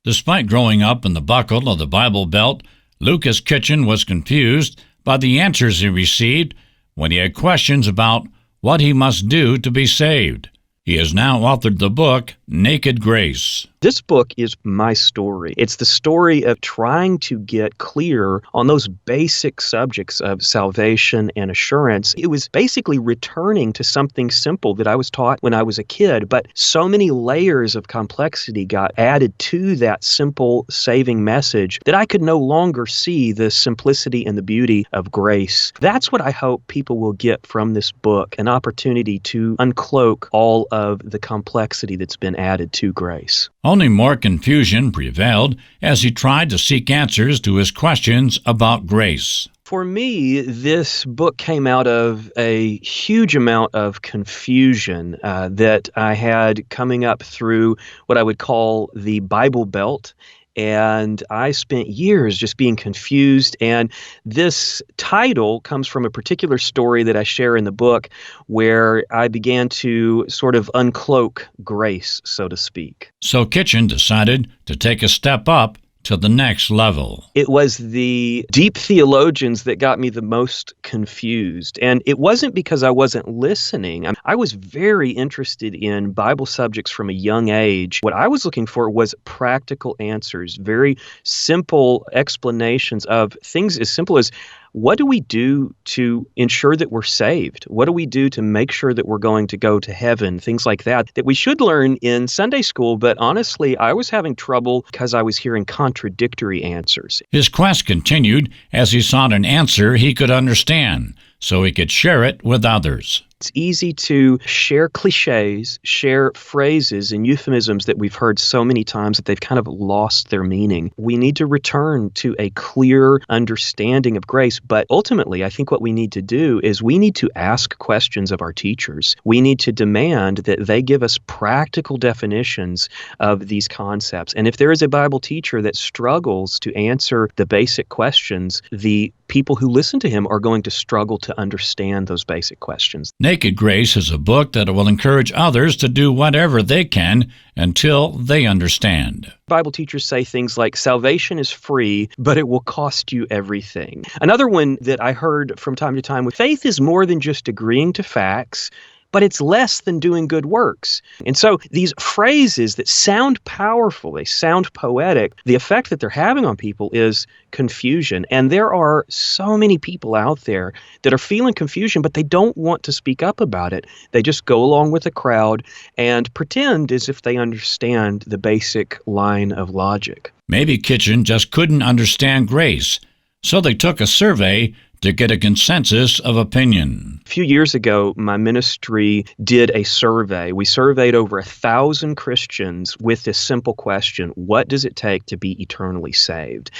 Despite growing up in the buckle of the Bible Belt, Lucas Kitchen was confused by the answers he received when he had questions about what he must do to be saved. He has now authored the book, Naked Grace. This book is my story. It's the story of trying to get clear on those basic subjects of salvation and assurance. It was basically returning to something simple that I was taught when I was a kid, but so many layers of complexity got added to that simple saving message that I could no longer see the simplicity and the beauty of grace. That's what I hope people will get from this book, an opportunity to uncloak all of the complexity that's been added to grace. Only more confusion prevailed as he tried to seek answers to his questions about grace. For me, this book came out of a huge amount of confusion that I had coming up through what I would call the Bible Belt. And I spent years just being confused. And this title comes from a particular story that I share in the book where I began to sort of uncloak grace, so to speak. So Kitchen decided to take a step up to the next level. It was the deep theologians that got me the most confused. And it wasn't because I wasn't listening. I was very interested in Bible subjects from a young age. What I was looking for was practical answers, very simple explanations of things as simple as, what do we do to ensure that we're saved? What do we do to make sure that we're going to go to heaven? Things like that we should learn in Sunday school. But honestly, I was having trouble because I was hearing contradictory answers. His quest continued as he sought an answer he could understand, so he could share it with others. It's easy to share cliches, share phrases and euphemisms that we've heard so many times that they've kind of lost their meaning. We need to return to a clear understanding of grace, but ultimately I think what we need to do is we need to ask questions of our teachers. We need to demand that they give us practical definitions of these concepts. And if there is a Bible teacher that struggles to answer the basic questions, the people who listen to him are going to struggle to understand those basic questions. Naked Grace is a book that will encourage others to do whatever they can until they understand. Bible teachers say things like, salvation is free, but it will cost you everything. Another one that I heard from time to time was, faith is more than just agreeing to facts, but it's less than doing good works. And so these phrases that sound powerful, they sound poetic, the effect that they're having on people is confusion. And there are so many people out there that are feeling confusion, but they don't want to speak up about it. They just go along with the crowd and pretend as if they understand the basic line of logic. Maybe Kitchen just couldn't understand grace, so they took a survey to get a consensus of opinion. A few years ago, my ministry did a survey. We surveyed over 1,000 Christians with this simple question: what does it take to be eternally saved?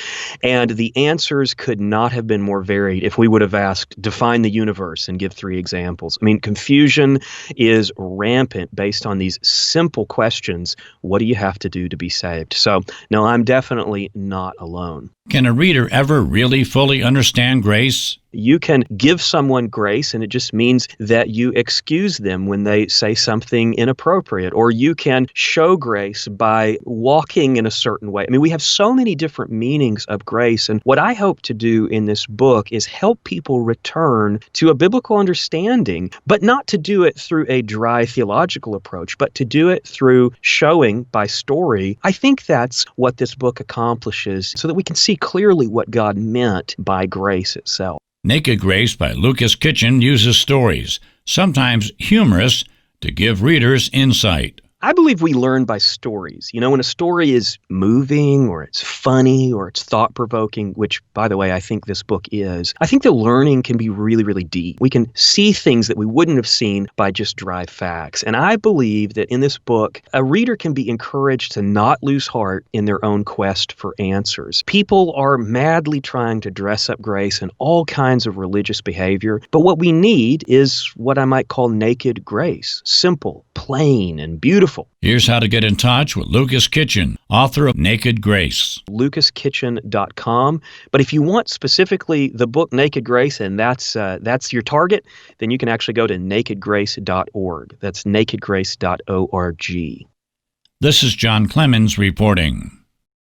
And the answers could not have been more varied if we would have asked, define the universe and give 3 examples. I mean, confusion is rampant based on these simple questions. What do you have to do to be saved? So, no, I'm definitely not alone. Can a reader ever really fully understand grace? You can give someone grace, and it just means that you excuse them when they say something inappropriate, or you can show grace by walking in a certain way. I mean, we have so many different meanings of grace, and what I hope to do in this book is help people return to a biblical understanding, but not to do it through a dry theological approach, but to do it through showing by story. I think that's what this book accomplishes, so that we can see clearly what God meant by grace itself. Naked Grace by Lucas Kitchen uses stories, sometimes humorous, to give readers insight. I believe we learn by stories. You know, when a story is moving or it's funny or it's thought-provoking, which, by the way, I think this book is, I think the learning can be really, really deep. We can see things that we wouldn't have seen by just dry facts. And I believe that in this book, a reader can be encouraged to not lose heart in their own quest for answers. People are madly trying to dress up grace in all kinds of religious behavior, but what we need is what I might call naked grace. Simple, plain, and beautiful. Here's how to get in touch with Lucas Kitchen, author of Naked Grace. LucasKitchen.com. But if you want specifically the book Naked Grace, and that's your target, then you can actually go to nakedgrace.org. That's nakedgrace.org. This is John Clemens reporting.